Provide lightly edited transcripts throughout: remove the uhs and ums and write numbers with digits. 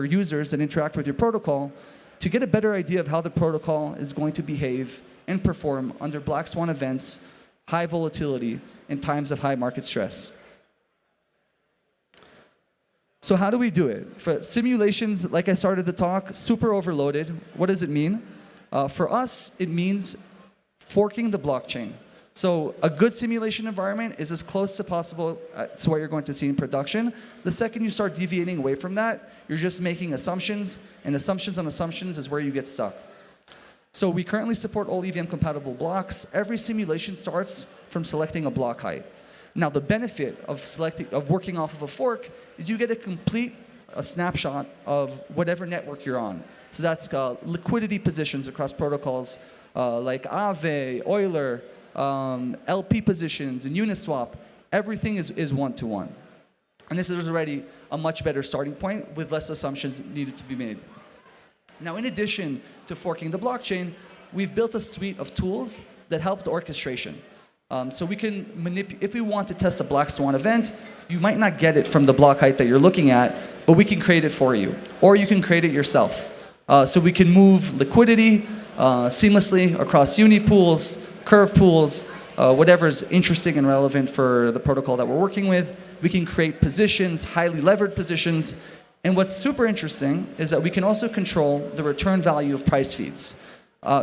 users that interact with your protocol to get a better idea of how the protocol is going to behave and perform under black swan events, high volatility, and times of high market stress. So how do we do it? For simulations, like I started the talk, super overloaded. What does it mean? For us, it means forking the blockchain. So a good simulation environment is as close as possible to what you're going to see in production. The second you start deviating away from that, you're just making assumptions, and assumptions on assumptions is where you get stuck. So we currently support all EVM-compatible blocks. Every simulation starts from selecting a block height. Now, the benefit of working off of a fork is you get a snapshot of whatever network you're on. So that's liquidity positions across protocols like Aave, Euler, LP positions, and Uniswap. Everything is one-to-one. And this is already a much better starting point with less assumptions needed to be made. Now, in addition to forking the blockchain, we've built a suite of tools that help the orchestration. So we can manipulate, if we want to test a black swan event, you might not get it from the block height that you're looking at, but we can create it for you. Or you can create it yourself. So we can move liquidity seamlessly across uni pools, curve pools, whatever is interesting and relevant for the protocol that we're working with. We can create positions, highly levered positions. And what's super interesting is that we can also control the return value of price feeds.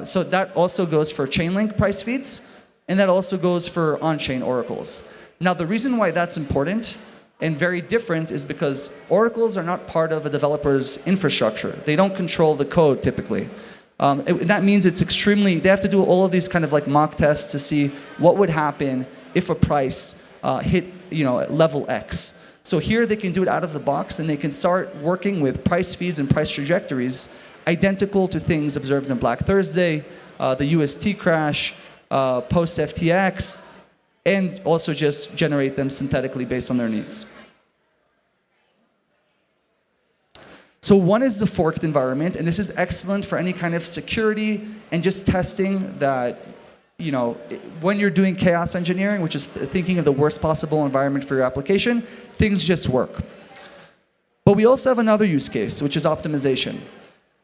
So that also goes for Chainlink price feeds, and that also goes for on-chain oracles. Now, the reason why that's important and very different is because oracles are not part of a developer's infrastructure. They don't control the code typically. That means it's they have to do all of these kind of like mock tests to see what would happen if a price hit level X. So here they can do it out of the box, and they can start working with price feeds and price trajectories identical to things observed in Black Thursday, the UST crash, post FTX, and also just generate them synthetically based on their needs. So one is the forked environment, and this is excellent for any kind of security and just testing that, when you're doing chaos engineering, which is thinking of the worst possible environment for your application, things just work. But we also have another use case, which is optimization.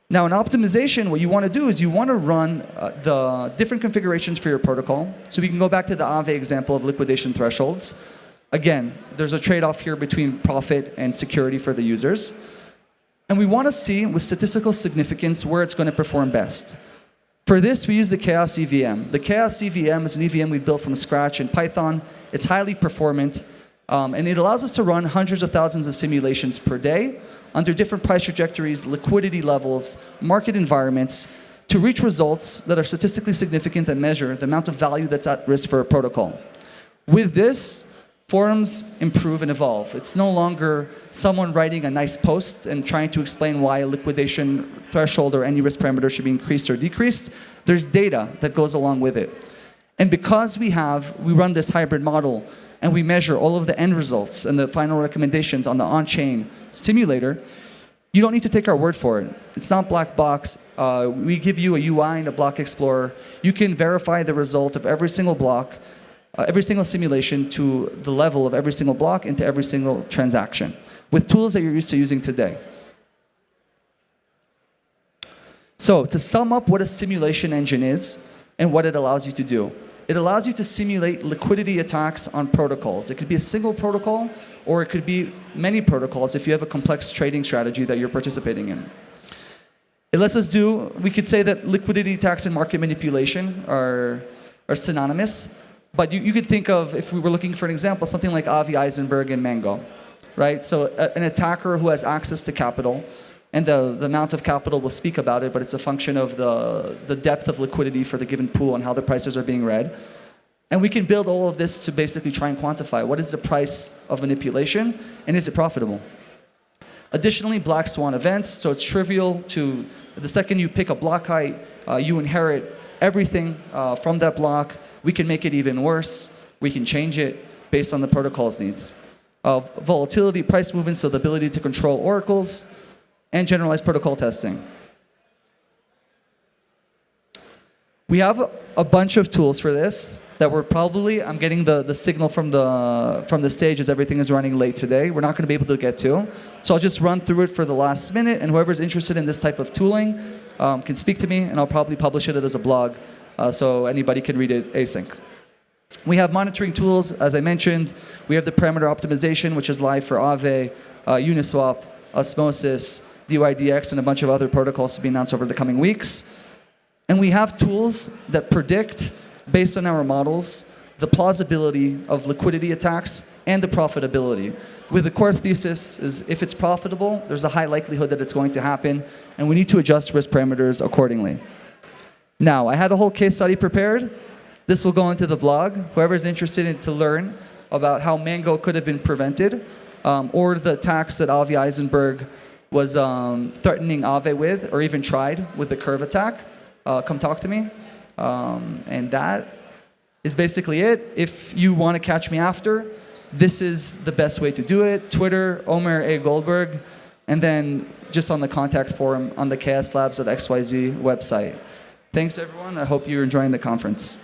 Now, in optimization, what you want to do is you want to run the different configurations for your protocol. So we can go back to the Aave example of liquidation thresholds. Again, there's a trade-off here between profit and security for the users. And we want to see, with statistical significance, where it's going to perform best. For this, we use the Chaos EVM. The Chaos EVM is an EVM we've built from scratch in Python. It's highly performant, and it allows us to run hundreds of thousands of simulations per day under different price trajectories, liquidity levels, market environments, to reach results that are statistically significant and measure the amount of value that's at risk for a protocol. With this, forums improve and evolve. It's no longer someone writing a nice post and trying to explain why a liquidation threshold or any risk parameter should be increased or decreased. There's data that goes along with it. And because we run this hybrid model and we measure all of the end results and the final recommendations on the on-chain simulator, you don't need to take our word for it. It's not black box. We give you a UI and a block explorer. You can verify the result of every single block, every single simulation to the level of every single block into every single transaction with tools that you're used to using today. So to sum up what a simulation engine is and what it allows you to do. It allows you to simulate liquidity attacks on protocols. It could be a single protocol, or it could be many protocols if you have a complex trading strategy that you're participating in. It lets us we could say that liquidity attacks and market manipulation are synonymous. But you could think of, if we were looking for an example, something like Avi Eisenberg and Mango, right? So an attacker who has access to capital, and the amount of capital will speak about it, but it's a function of the depth of liquidity for the given pool and how the prices are being read. And we can build all of this to basically try and quantify what is the price of manipulation, and is it profitable? Additionally, black swan events, so it's trivial to, the second you pick a block height, you inherit everything from that block. We can make it even worse. We can change it based on the protocol's needs. Volatility, price movement, so the ability to control oracles, and generalized protocol testing. We have a bunch of tools for this. that I'm getting the signal from the stage as everything is running late today. We're not going to be able to get to. So I'll just run through it for the last minute, and whoever's interested in this type of tooling can speak to me, and I'll probably publish it as a blog so anybody can read it async. We have monitoring tools, as I mentioned. We have the parameter optimization, which is live for Aave, Uniswap, Osmosis, DYDX, and a bunch of other protocols to be announced over the coming weeks. And we have tools that predict, based on our models, the plausibility of liquidity attacks and the profitability. With the core thesis is if it's profitable, there's a high likelihood that it's going to happen, and we need to adjust risk parameters accordingly. Now, I had a whole case study prepared. This will go into the blog. Whoever's interested in to learn about how Mango could have been prevented, or the attacks that Avi Eisenberg was threatening Aave with, or even tried with the curve attack, come talk to me. And that is basically it. If you want to catch me after, this is the best way to do it. Twitter, Omer Goldberg, and then just on the contact forum on the KS Labs at XYZ website. Thanks, everyone. I hope you're enjoying the conference.